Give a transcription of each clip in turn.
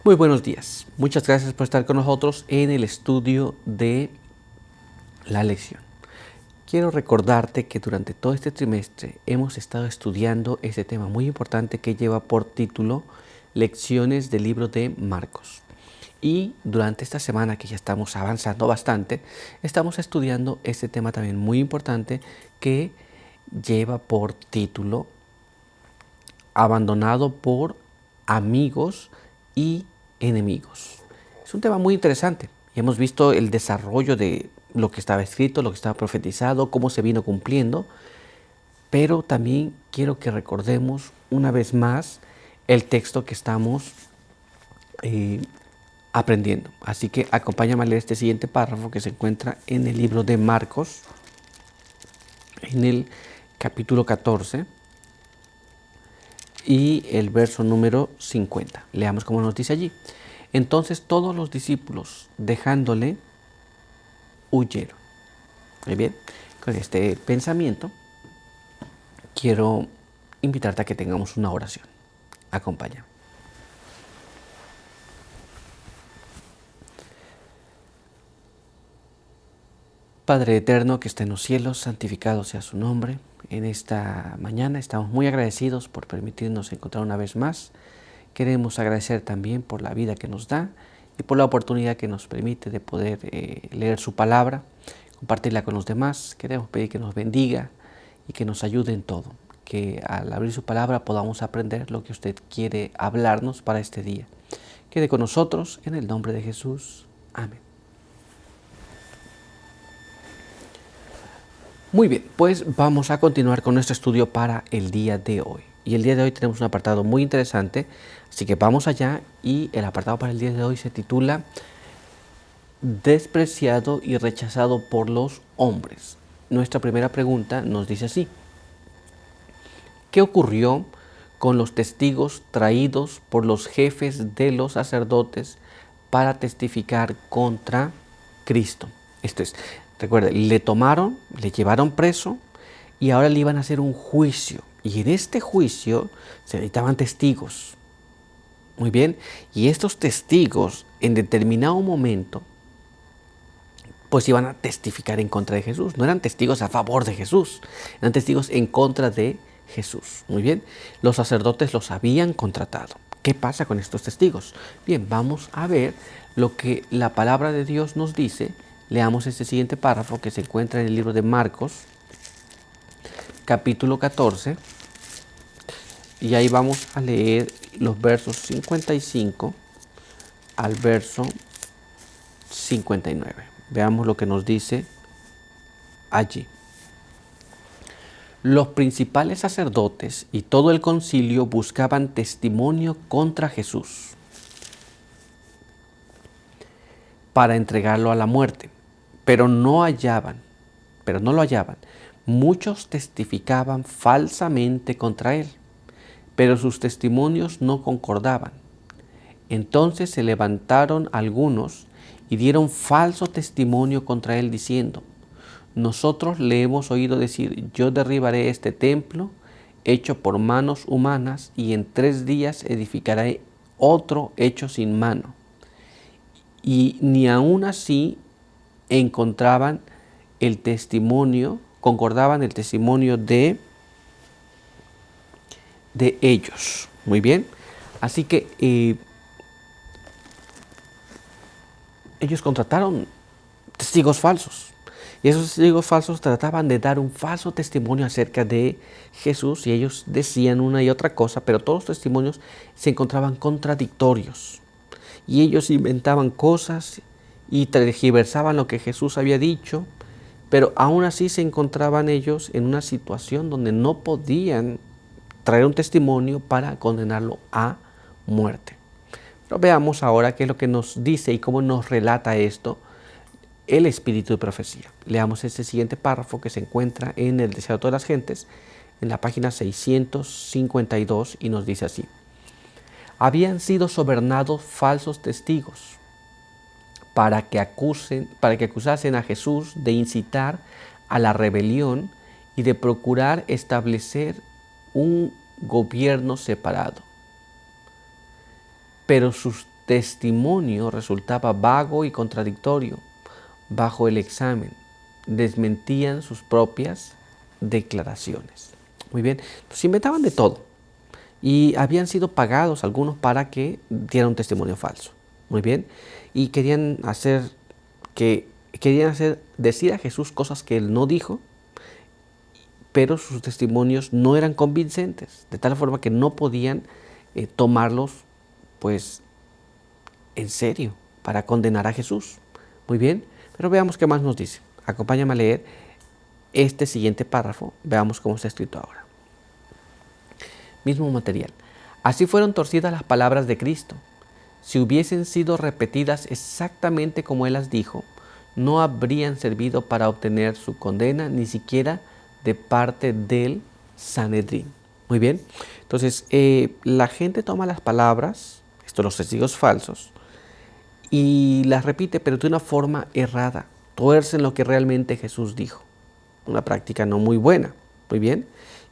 Muy buenos días. Muchas gracias por estar con nosotros en el estudio de la lección. Quiero recordarte que durante todo este trimestre hemos estado estudiando este tema muy importante que lleva por título Lecciones del libro de Marcos. Y durante esta semana que ya estamos avanzando bastante, estamos estudiando este tema también muy importante que lleva por título Abandonado por amigos y enemigos. Es un tema muy interesante y hemos visto el desarrollo de lo que estaba escrito, lo que estaba profetizado, cómo se vino cumpliendo, pero también quiero que recordemos una vez más el texto que estamos aprendiendo. Así que acompáñame a leer este siguiente párrafo que se encuentra en el libro de Marcos, en el capítulo 14 y el verso número 50. Leamos cómo nos dice allí. Entonces todos los discípulos, dejándole, huyeron. Muy bien, con este pensamiento quiero invitarte a que tengamos una oración. Acompáñame. Padre eterno que está en los cielos, santificado sea su nombre. En esta mañana estamos muy agradecidos por permitirnos encontrar una vez más. Queremos agradecer también por la vida que nos da y por la oportunidad que nos permite de poder leer su palabra, compartirla con los demás. Queremos pedir que nos bendiga y que nos ayude en todo. Que al abrir su palabra podamos aprender lo que usted quiere hablarnos para este día. Quede con nosotros en el nombre de Jesús. Amén. Muy bien, pues vamos a continuar con nuestro estudio para el día de hoy. Y el día de hoy tenemos un apartado muy interesante, así que vamos allá y el apartado para el día de hoy se titula Despreciado y rechazado por los hombres. Nuestra primera pregunta nos dice así: ¿qué ocurrió con los testigos traídos por los jefes de los sacerdotes para testificar contra Cristo? Esto es, recuerda, le tomaron, le llevaron preso y ahora le iban a hacer un juicio. Y en este juicio se necesitaban testigos. Muy bien, y estos testigos en determinado momento pues iban a testificar en contra de Jesús. No eran testigos a favor de Jesús, eran testigos en contra de Jesús. Muy bien, los sacerdotes los habían contratado. ¿Qué pasa con estos testigos? Bien, vamos a ver lo que la palabra de Dios nos dice. Leamos este siguiente párrafo que se encuentra en el libro de Marcos, capítulo 14, y ahí vamos a leer los versos 55 al verso 59. Veamos lo que nos dice allí. Los principales sacerdotes y todo el concilio buscaban testimonio contra Jesús para entregarlo a la muerte, pero no lo hallaban. Muchos testificaban falsamente contra él, pero sus testimonios no concordaban. Entonces se levantaron algunos y dieron falso testimonio contra él diciendo: nosotros le hemos oído decir, yo derribaré este templo hecho por manos humanas y en 3 días edificaré otro hecho sin mano. Y ni aun así concordaban el testimonio de ellos. Muy bien, así que ellos contrataron testigos falsos. Y esos testigos falsos trataban de dar un falso testimonio acerca de Jesús y ellos decían una y otra cosa, pero todos los testimonios se encontraban contradictorios. Y ellos inventaban cosas y tergiversaban lo que Jesús había dicho, pero aún así se encontraban ellos en una situación donde no podían traer un testimonio para condenarlo a muerte. Pero veamos ahora qué es lo que nos dice y cómo nos relata esto el espíritu de profecía. Leamos este siguiente párrafo que se encuentra en El deseo de todas las gentes, en la página 652, y nos dice así: habían sido sobornados falsos testigos para que acusasen a Jesús de incitar a la rebelión y de procurar establecer un gobierno separado. Pero sus testimonio resultaba vago y contradictorio bajo el examen. Desmentían sus propias declaraciones. Muy bien, pues inventaban de todo. Y habían sido pagados algunos para que dieran un testimonio falso. Muy bien, y querían decir a Jesús cosas que él no dijo, pero sus testimonios no eran convincentes, de tal forma que no podían tomarlos pues en serio para condenar a Jesús. Muy bien, pero veamos qué más nos dice. Acompáñame a leer este siguiente párrafo. Veamos cómo está escrito ahora. Mismo material. Así fueron torcidas las palabras de Cristo. Si hubiesen sido repetidas exactamente como Él las dijo, no habrían servido para obtener su condena, ni siquiera de parte del Sanedrín. Muy bien, entonces la gente toma las palabras, los testigos falsos, y las repite, pero de una forma errada. Tuercen lo que realmente Jesús dijo. Una práctica no muy buena. Muy bien,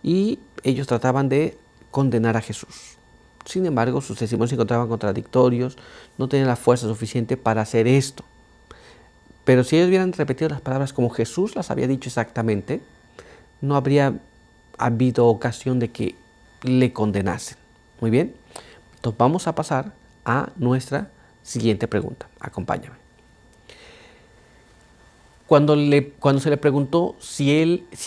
y ellos trataban de condenar a Jesús. Sin embargo, sus testimonios se encontraban contradictorios, no tenían la fuerza suficiente para hacer esto. Pero si ellos hubieran repetido las palabras como Jesús las había dicho exactamente, no habría habido ocasión de que le condenasen. Muy bien, entonces vamos a pasar a nuestra siguiente pregunta. Acompáñame. Cuando se le preguntó si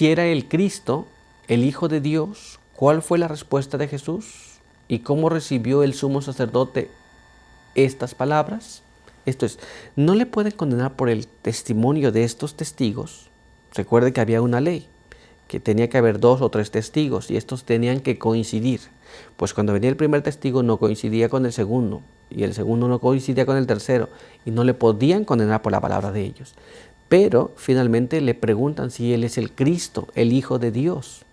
era el Cristo, el Hijo de Dios, ¿cuál fue la respuesta de Jesús? ¿Y cómo recibió el sumo sacerdote estas palabras? Esto es, no le pueden condenar por el testimonio de estos testigos. Recuerde que había una ley, que tenía que haber 2 o 3 testigos y estos tenían que coincidir. Pues cuando venía el primer testigo no coincidía con el segundo y el segundo no coincidía con el tercero y no le podían condenar por la palabra de ellos. Pero finalmente le preguntan si Él es el Cristo, el Hijo de Dios.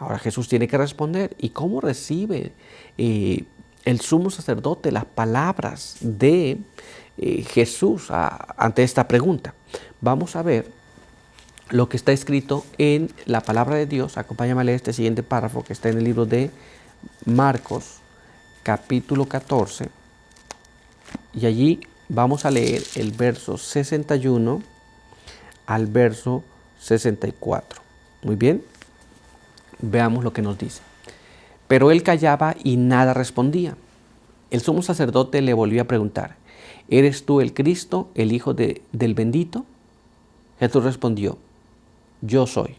Ahora Jesús tiene que responder. ¿Y cómo recibe el sumo sacerdote las palabras de Jesús ante esta pregunta? Vamos a ver lo que está escrito en la palabra de Dios. Acompáñame a leer este siguiente párrafo que está en el libro de Marcos, capítulo 14. Y allí vamos a leer el verso 61 al verso 64. Muy bien, veamos lo que nos dice. Pero él callaba y nada respondía. El sumo sacerdote le volvió a preguntar: ¿eres tú el Cristo, el Hijo del bendito? Jesús respondió: yo soy.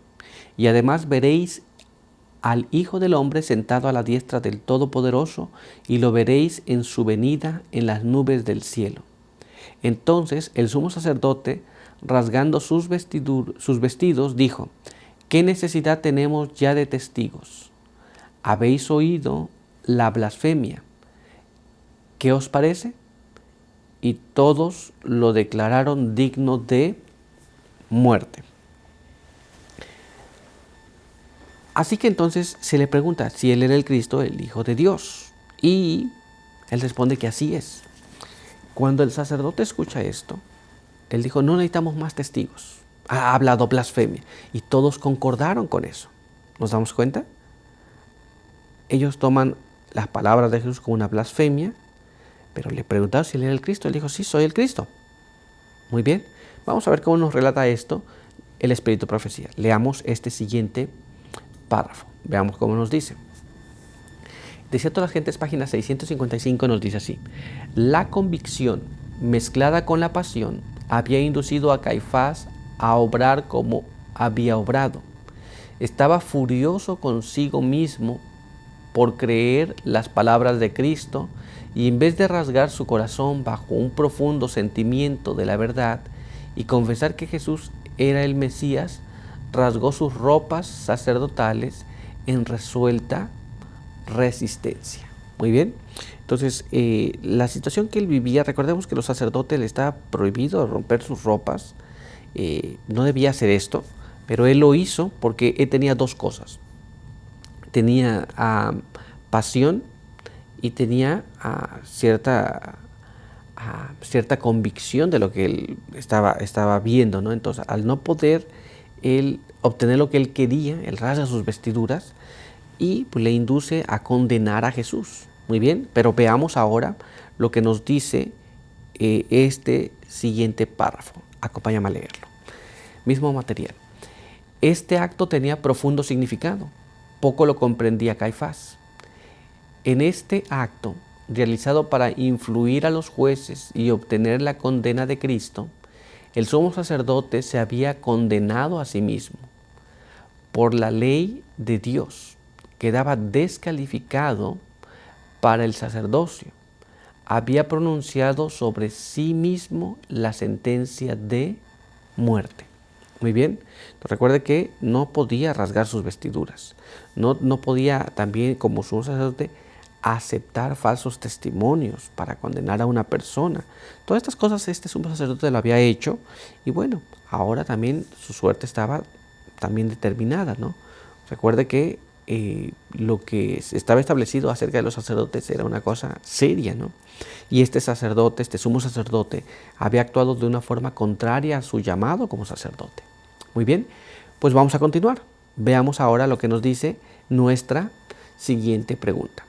Y además veréis al Hijo del Hombre sentado a la diestra del Todopoderoso, y lo veréis en su venida en las nubes del cielo. Entonces el sumo sacerdote, rasgando sus vestidos, dijo: ¿qué necesidad tenemos ya de testigos? Habéis oído la blasfemia. ¿Qué os parece? Y todos lo declararon digno de muerte. Así que entonces se le pregunta si Él era el Cristo, el Hijo de Dios. Y Él responde que así es. Cuando el sacerdote escucha esto, Él dijo: no necesitamos más testigos. Ha hablado blasfemia. Y todos concordaron con eso. ¿Nos damos cuenta? Ellos toman las palabras de Jesús como una blasfemia, pero le preguntaron si Él era el Cristo. Él dijo: sí, soy el Cristo. Muy bien, vamos a ver cómo nos relata esto el Espíritu de Profecía. Leamos este siguiente párrafo. Veamos cómo nos dice. De Cierto a las Gentes, página 655, nos dice así: la convicción mezclada con la pasión había inducido a Caifás a obrar como había obrado. Estaba furioso consigo mismo por creer las palabras de Cristo, y en vez de rasgar su corazón bajo un profundo sentimiento de la verdad y confesar que Jesús era el Mesías, rasgó sus ropas sacerdotales en resuelta resistencia. Muy bien, entonces la situación que él vivía, recordemos que los sacerdotes le estaba prohibido romper sus ropas, no debía hacer esto, pero él lo hizo porque él tenía 2 cosas. Tenía pasión y tenía cierta convicción de lo que él estaba viendo, ¿no? Entonces, al no poder él obtener lo que él quería, él rasga sus vestiduras y pues, le induce a condenar a Jesús. Muy bien, pero veamos ahora lo que nos dice este siguiente párrafo. Acompáñame a leerlo. Mismo material. Este acto tenía profundo significado. Poco lo comprendía Caifás. En este acto, realizado para influir a los jueces y obtener la condena de Cristo, el sumo sacerdote se había condenado a sí mismo. Por la ley de Dios, quedaba descalificado para el sacerdocio. Había pronunciado sobre sí mismo la sentencia de muerte. Muy bien, recuerde que no podía rasgar sus vestiduras, no podía también como sumo sacerdote aceptar falsos testimonios para condenar a una persona. Todas estas cosas este sumo sacerdote lo había hecho y bueno, ahora también su suerte estaba también determinada, ¿no? Recuerde que lo que estaba establecido acerca de los sacerdotes era una cosa seria, ¿no? Y este sacerdote, este sumo sacerdote, había actuado de una forma contraria a su llamado como sacerdote. Muy bien, pues vamos a continuar. Veamos ahora lo que nos dice nuestra siguiente pregunta.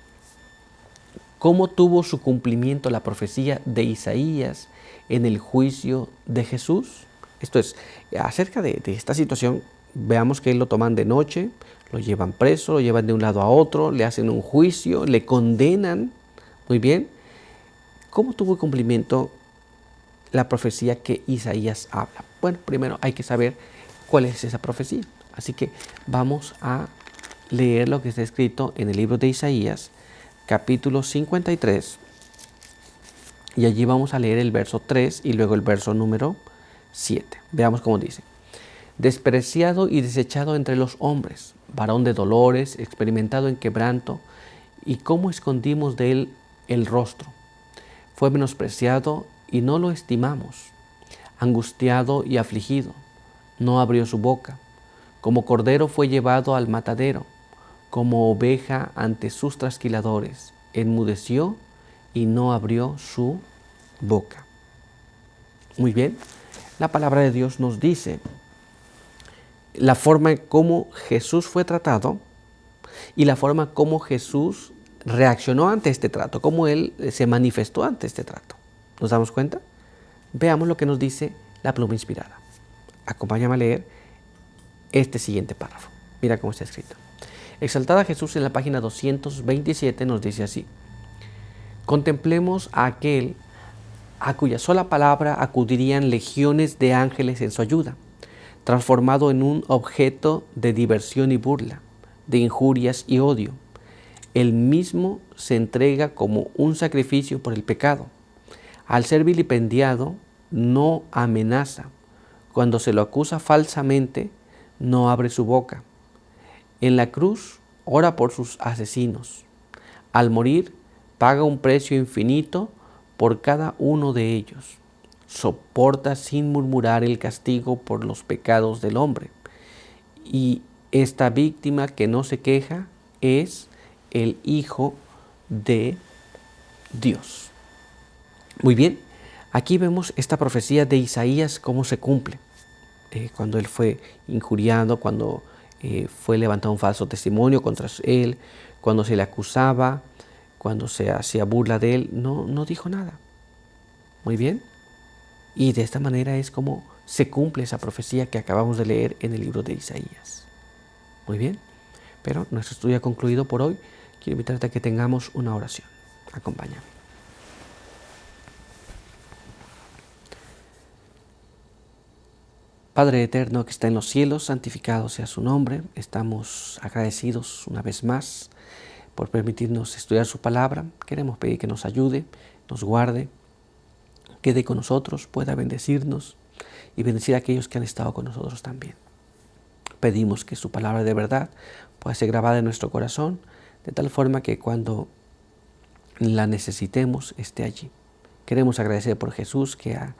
¿Cómo tuvo su cumplimiento la profecía de Isaías en el juicio de Jesús? Esto es, acerca de esta situación, veamos que lo toman de noche, lo llevan preso, lo llevan de un lado a otro, le hacen un juicio, le condenan. Muy bien. ¿Cómo tuvo cumplimiento la profecía que Isaías habla? Bueno, primero hay que saber cuál es esa profecía. Así que vamos a leer lo que está escrito en el libro de Isaías, capítulo 53. Y allí vamos a leer el verso 3 y luego el verso número 7. Veamos cómo dice. Despreciado y desechado entre los hombres, varón de dolores, experimentado en quebranto, y cómo escondimos de él el rostro. Fue menospreciado y no lo estimamos, angustiado y afligido, no abrió su boca. Como cordero fue llevado al matadero, como oveja ante sus trasquiladores, enmudeció y no abrió su boca. Muy bien, la palabra de Dios nos dice la forma en cómo Jesús fue tratado y la forma como Jesús reaccionó ante este trato, cómo Él se manifestó ante este trato. ¿Nos damos cuenta? Veamos lo que nos dice la pluma inspirada. Acompáñame a leer este siguiente párrafo. Mira cómo está escrito. Exaltada Jesús en la página 227 nos dice así. Contemplemos a aquel a cuya sola palabra acudirían legiones de ángeles en su ayuda, transformado en un objeto de diversión y burla, de injurias y odio. Él mismo se entrega como un sacrificio por el pecado. Al ser vilipendiado, no amenaza. Cuando se lo acusa falsamente, no abre su boca. En la cruz, ora por sus asesinos. Al morir, paga un precio infinito por cada uno de ellos. Soporta sin murmurar el castigo por los pecados del hombre. Y esta víctima que no se queja es el Hijo de Dios. Muy bien, aquí vemos esta profecía de Isaías cómo se cumple. Cuando él fue injuriado, cuando fue levantado un falso testimonio contra él, cuando se le acusaba, cuando se hacía burla de él, no dijo nada. Muy bien. Y de esta manera es como se cumple esa profecía que acabamos de leer en el libro de Isaías. Muy bien. Pero nuestro estudio ha concluido por hoy. Quiero invitarte a que tengamos una oración. Acompáñame. Padre eterno que está en los cielos, santificado sea su nombre. Estamos agradecidos una vez más por permitirnos estudiar su palabra. Queremos pedir que nos ayude, nos guarde, quede con nosotros, pueda bendecirnos y bendecir a aquellos que han estado con nosotros también. Pedimos que su palabra de verdad pueda ser grabada en nuestro corazón, de tal forma que cuando la necesitemos esté allí. Queremos agradecer por Jesús que ha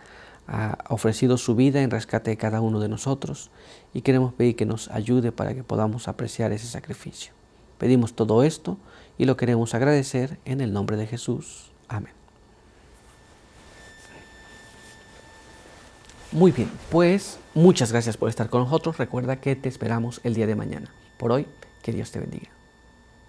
ofrecido su vida en rescate de cada uno de nosotros y queremos pedir que nos ayude para que podamos apreciar ese sacrificio. Pedimos todo esto y lo queremos agradecer en el nombre de Jesús. Amén. Muy bien, pues muchas gracias por estar con nosotros. Recuerda que te esperamos el día de mañana. Por hoy, que Dios te bendiga.